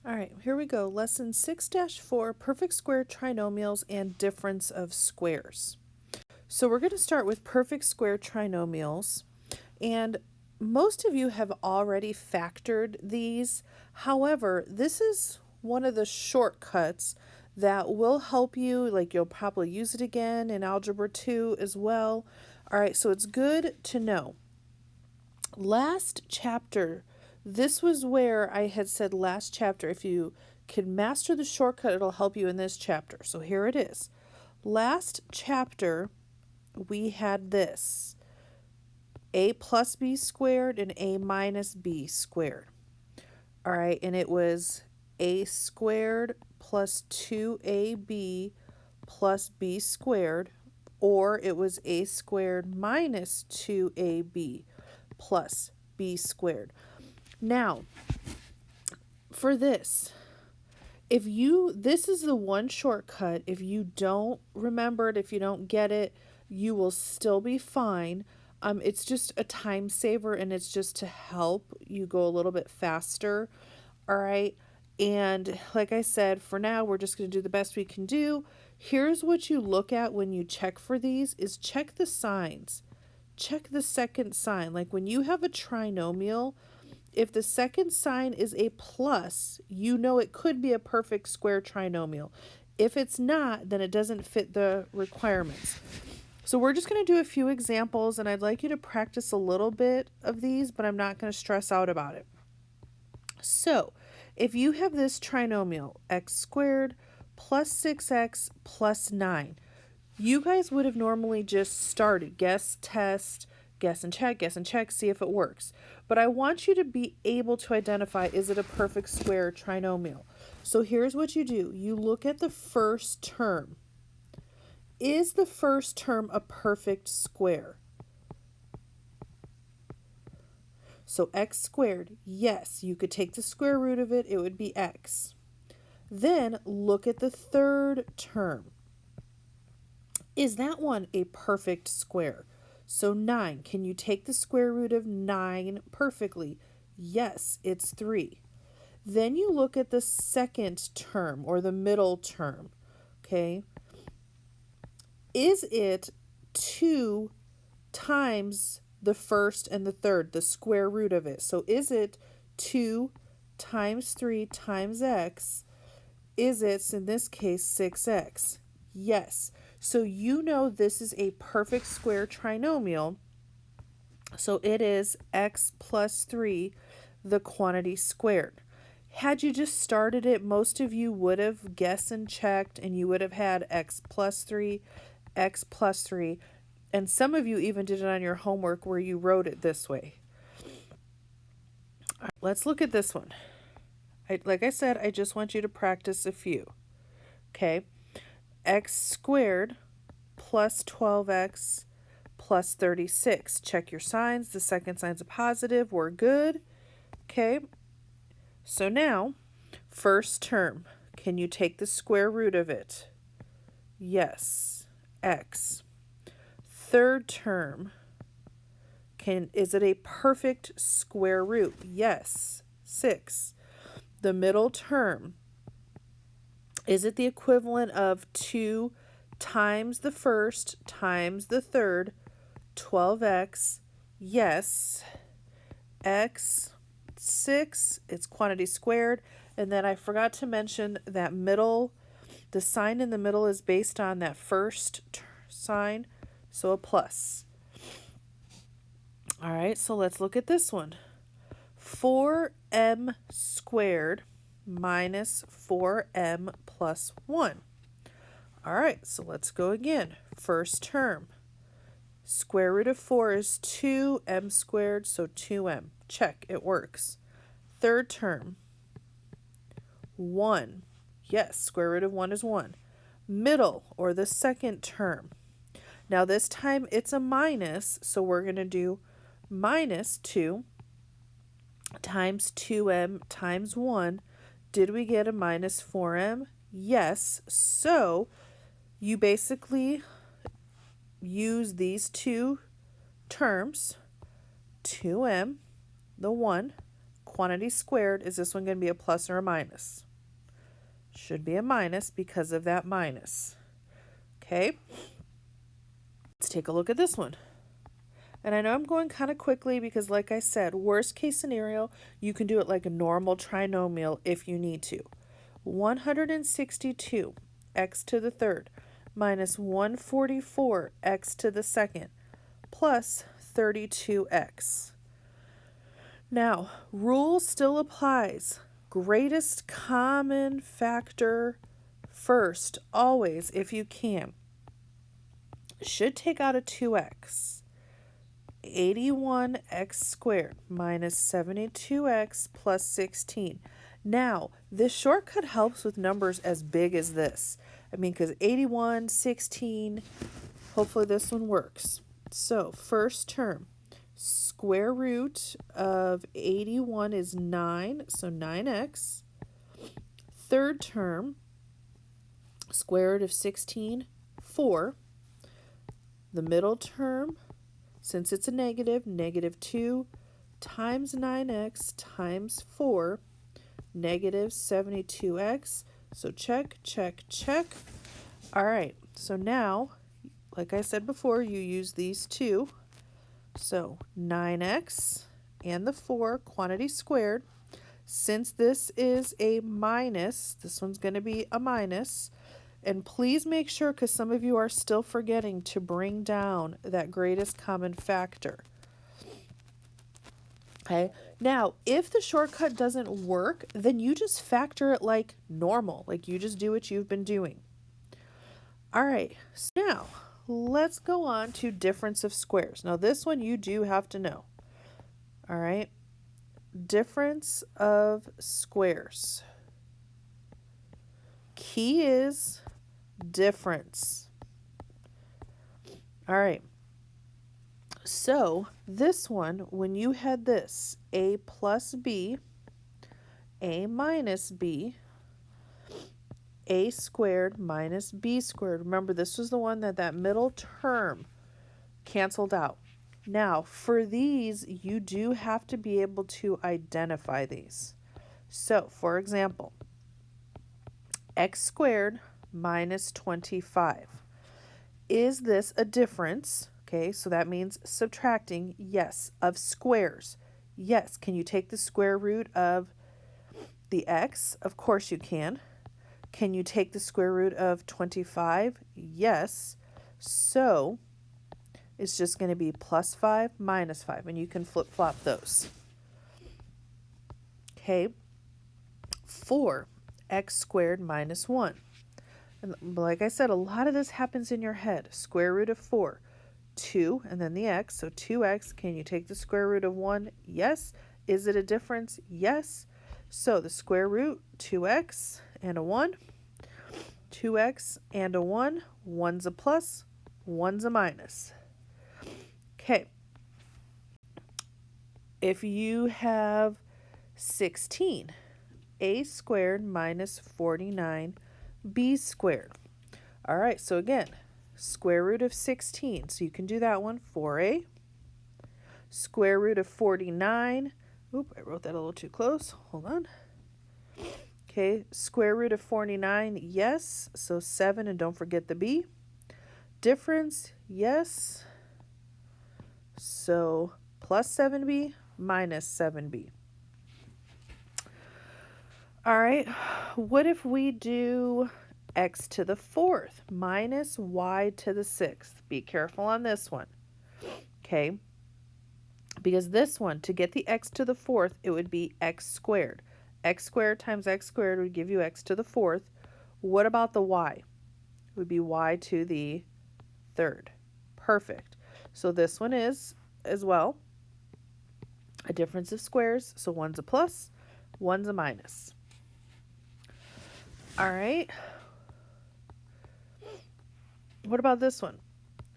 All right, here we go. Lesson 6-4, perfect square trinomials and difference of squares. So we're going to start with perfect square trinomials. And most of you have already factored these. However, this is one of the shortcuts that will help you. Like, you'll probably use it again in Algebra 2 as well. All right, so it's good to know. Last chapter, this was where I had said last chapter, if you can master the shortcut, it'll help you in this chapter. So here it is. Last chapter, we had this. A plus b squared and a minus b squared. All right, and it was a squared plus 2ab plus b squared, or it was a squared minus 2ab plus b squared. Now, for this, this is the one shortcut. If you don't remember it, if you don't get it, you will still be fine. It's just a time saver, and it's just to help you go a little bit faster. All right. And like I said, for now, we're just going to do the best we can do. Here's what you look at when you check for these is check the signs. Check the second sign. Like when you have a trinomial, if the second sign is a plus, you know it could be a perfect square trinomial. If it's not, then it doesn't fit the requirements. So we're just going to do a few examples, and I'd like you to practice a little bit of these, but I'm not going to stress out about it. So if you have this trinomial, x squared plus 6x plus 9, you guys would have normally just started guess, test, guess and check, see if it works. But I want you to be able to identify, is it a perfect square trinomial? So here's what you do. You look at the first term. Is the first term a perfect square? So x squared, yes, you could take the square root of it, it would be x. Then look at the third term. Is that one a perfect square? So 9, can you take the square root of 9 perfectly? Yes, it's 3. Then you look at the second term or the middle term, okay? Is it 2 times the first and the third, the square root of it? So is it 2 times 3 times x? Is it, in this case, 6x? Yes. So you know this is a perfect square trinomial. So it is x plus 3, the quantity squared. Had you just started it, most of you would have guessed and checked, and you would have had x plus 3, and some of you even did it on your homework where you wrote it this way. All right, let's look at this one. Like I said, I just want you to practice a few. Okay. X squared plus 12x plus 36. Check your signs. The second sign's a positive. We're good. Okay. So now, first term. Can you take the square root of it? Yes. X. Third term. Is it a perfect square root? Yes. 6. The middle term. Is it the equivalent of 2 times the first times the third, 12x? Yes. X, 6, it's quantity squared. And then I forgot to mention that middle, the sign in the middle is based on that first sign, so a plus. All right, so let's look at this one. 4m squared minus 4m plus 1. All right, so let's go again. First term. Square root of 4 is 2m squared, so 2m. Check, it works. Third term. 1. Yes, square root of 1 is 1. Middle, or the second term. Now this time it's a minus, so we're going to do minus 2 times 2m times 1. Did we get a minus 4m? Yes. So you basically use these two terms, 2m, the 1, quantity squared, is this one going to be a plus or a minus? Should be a minus because of that minus. Okay, let's take a look at this one. And I know I'm going kind of quickly because, like I said, worst case scenario, you can do it like a normal trinomial if you need to. 162 x to the third minus 144 x to the second plus 32x. Now, rule still applies. Greatest common factor first, always, if you can. Should take out a 2x. 81x squared minus 72x plus 16. Now, this shortcut helps with numbers as big as this. I mean, because 81, 16, hopefully this one works. So, first term, square root of 81 is 9, so 9x. Third term, square root of 16, 4. The middle term, since it's a negative, negative 2 times 9x times 4, negative 72x. So check, check, check. All right, so now, like I said before, you use these two. So 9x and the 4, quantity squared. Since this is a minus, this one's going to be a minus. And please make sure, because some of you are still forgetting, to bring down that greatest common factor. Okay, now if the shortcut doesn't work, then you just factor it like normal, like you just do what you've been doing. All right, so now let's go on to difference of squares. Now this one you do have to know. All right, difference of squares. Key is difference. All right. So this one, when you had this, a plus b, a minus b, a squared minus b squared. Remember, this was the one that middle term canceled out. Now, for these, you do have to be able to identify these. So, for example, x squared minus 25. Is this a difference? Okay, so that means subtracting, yes, of squares. Yes, can you take the square root of the x? Of course you can. Can you take the square root of 25? Yes. So it's just going to be plus 5 minus 5, and you can flip-flop those. Okay, 4x squared minus 1. And like I said, a lot of this happens in your head. Square root of 4, 2, and then the x, so 2x. Can you take the square root of 1? Yes. Is it a difference? Yes. So the square root, 2x and a 1. 2x and a 1. 1's a plus, 1's a minus. Okay. If you have 16, a squared minus 49, b squared. All right, so again, square root of 16. So you can do that one, 4a. Square root of 49. Oop, I wrote that a little too close. Hold on. Okay, square root of 49, yes. So 7, and don't forget the b. Difference, yes. So plus 7b minus 7b. All right, what if we do x to the 4th minus y to the 6th? Be careful on this one, okay? Because this one, to get the x to the 4th, it would be x squared. X squared times x squared would give you x to the 4th. What about the y? It would be y to the 3rd. Perfect. So this one is, as well, a difference of squares. So one's a plus, one's a minus. All right. What about this one?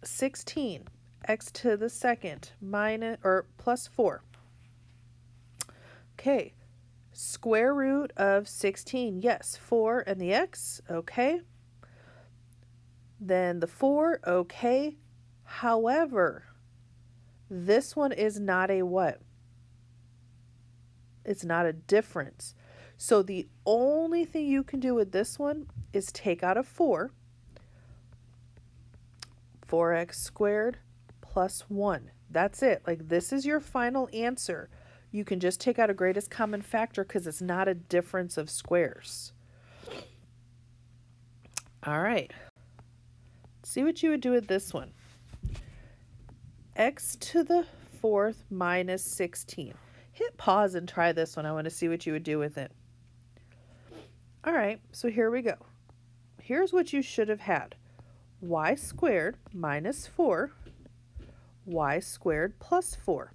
16, x to the 2nd minus or plus 4. Okay. Square root of 16. Yes, 4 and the x. Okay. Then the 4. Okay. However, this one is not a what? It's not a difference. So the only thing you can do with this one is take out a 4, 4x squared plus 1. That's it. Like, this is your final answer. You can just take out a greatest common factor because it's not a difference of squares. All right. See what you would do with this one. X to the 4th minus 16. Hit pause and try this one. I want to see what you would do with it. All right, so here we go. Here's what you should have had. Y squared minus 4, y squared plus 4.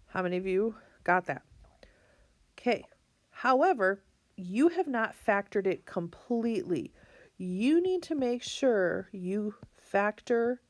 How many of you got that? Okay. However, you have not factored it completely. You need to make sure you factor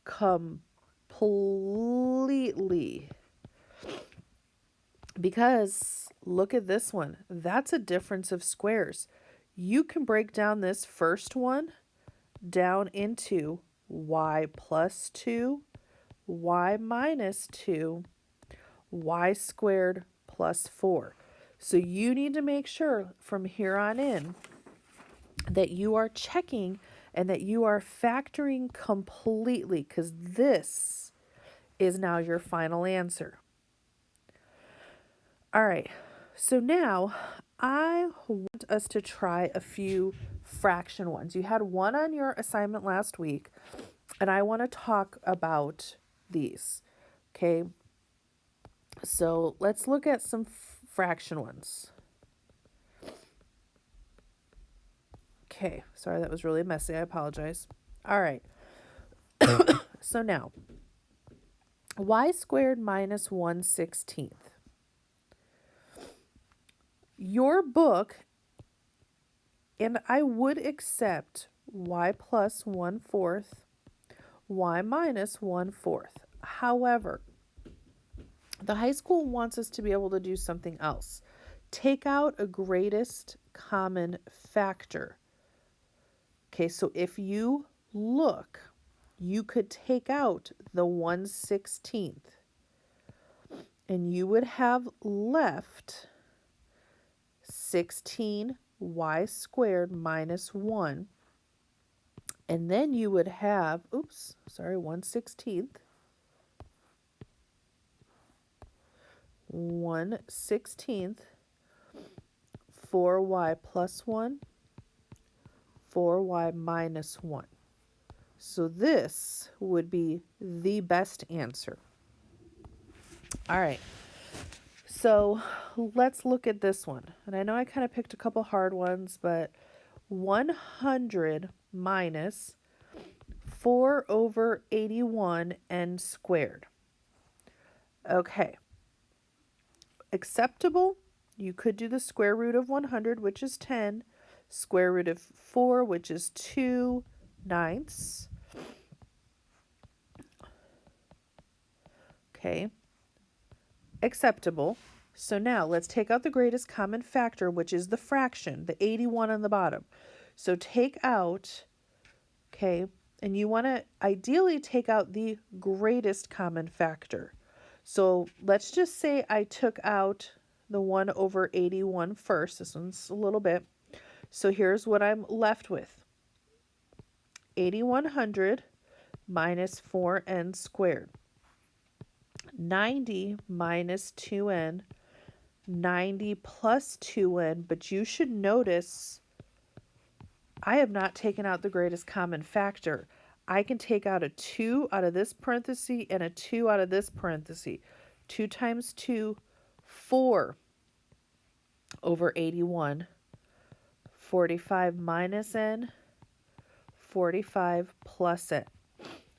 completely. Because look at this one. That's a difference of squares. You can break down this first one down into y plus 2, y minus 2, y squared plus 4. So you need to make sure from here on in that you are checking and that you are factoring completely, because this is now your final answer. All right, so now I want us to try a few fraction ones. You had one on your assignment last week, and I want to talk about these. Okay, so let's look at some fraction ones. Okay, sorry, that was really messy. I apologize. All right. So now, y squared minus 1/16. Your book, and I would accept y plus 1/4, y minus 1/4. However, the high school wants us to be able to do something else. Take out a greatest common factor. Okay, so if you look, you could take out the 1/16, and you would have left 16 y squared minus 1. And then you would have, 1/16. 1/16, 4y plus 1, 4y minus 1. So this would be the best answer. All right. So let's look at this one. And I know I kind of picked a couple hard ones, but 100 minus 4/81 n squared. Okay. Acceptable. You could do the square root of 100, which is 10, square root of 4, which is 2/9. Okay. Acceptable. So now let's take out the greatest common factor, which is the fraction, the 81 on the bottom. So take out, okay, and you want to ideally take out the greatest common factor. So let's just say I took out the 1/81 first. This one's a little bit. So here's what I'm left with. 8100 minus 4n squared. 90 minus 2n, 90 plus 2n, but you should notice I have not taken out the greatest common factor. I can take out a 2 out of this parenthesis and a 2 out of this parenthesis. 2 times 2, 4/81. 45 minus n, 45 plus n.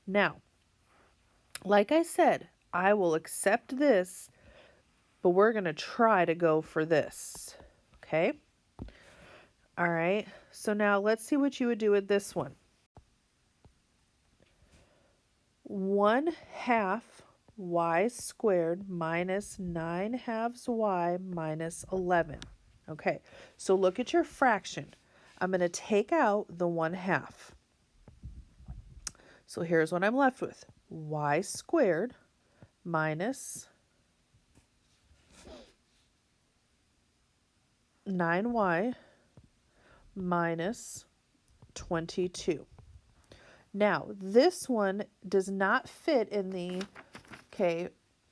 Now, like I said, I will accept this, but we're going to try to go for this. Okay? All right. So now let's see what you would do with this one. 1/2 y squared minus 9/2 y minus 11. Okay, so look at your fraction. I'm going to take out the 1/2. So here's what I'm left with. Y squared minus 9y minus 22. Now, this one does not fit in the,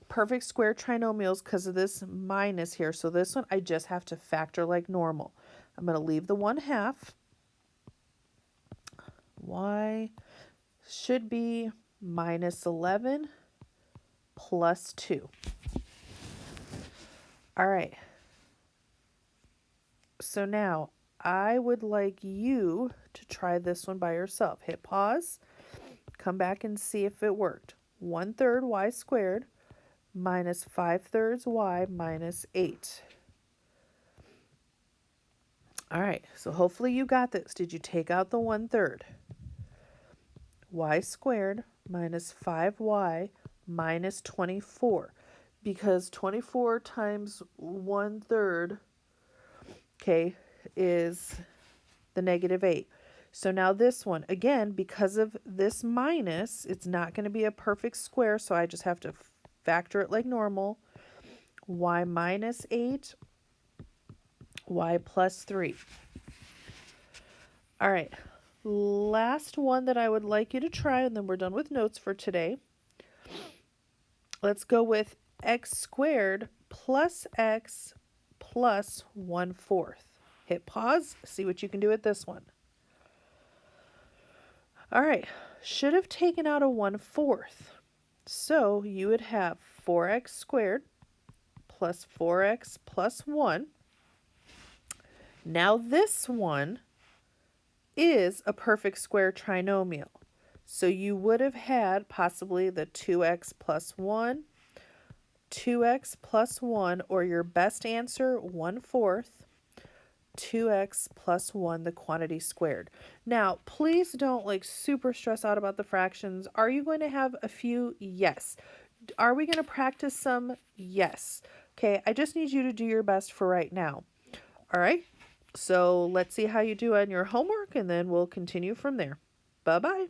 perfect square trinomials because of this minus here. So this one, I just have to factor like normal. I'm going to leave the 1/2. Y should be minus 11 plus 2. All right. So now I would like you to try this one by yourself. Hit pause, come back and see if it worked. 1/3 y squared minus 5/3 y minus 8. All right, so hopefully you got this. Did you take out the 1/3? Y squared minus 5y minus 24. Because 24 times 1/3, is the -8. So now this one, again, because of this minus, it's not going to be a perfect square, so I just have to factor it like normal. Y minus 8, y plus 3. All right, last one that I would like you to try, and then we're done with notes for today. Let's go with x squared plus x plus 1/4. Hit pause, see what you can do with this one. All right, should have taken out a 1/4. So you would have 4x squared plus 4x plus 1. Now this one is a perfect square trinomial. So you would have had possibly the 2x plus 1, 2x plus 1, or your best answer, 1/4. 2x plus 1, the quantity squared. Now, please don't super stress out about the fractions. Are you going to have a few? Yes. Are we going to practice some? Yes. Okay, I just need you to do your best for right now. All right, so let's see how you do on your homework, and then we'll continue from there. Bye-bye.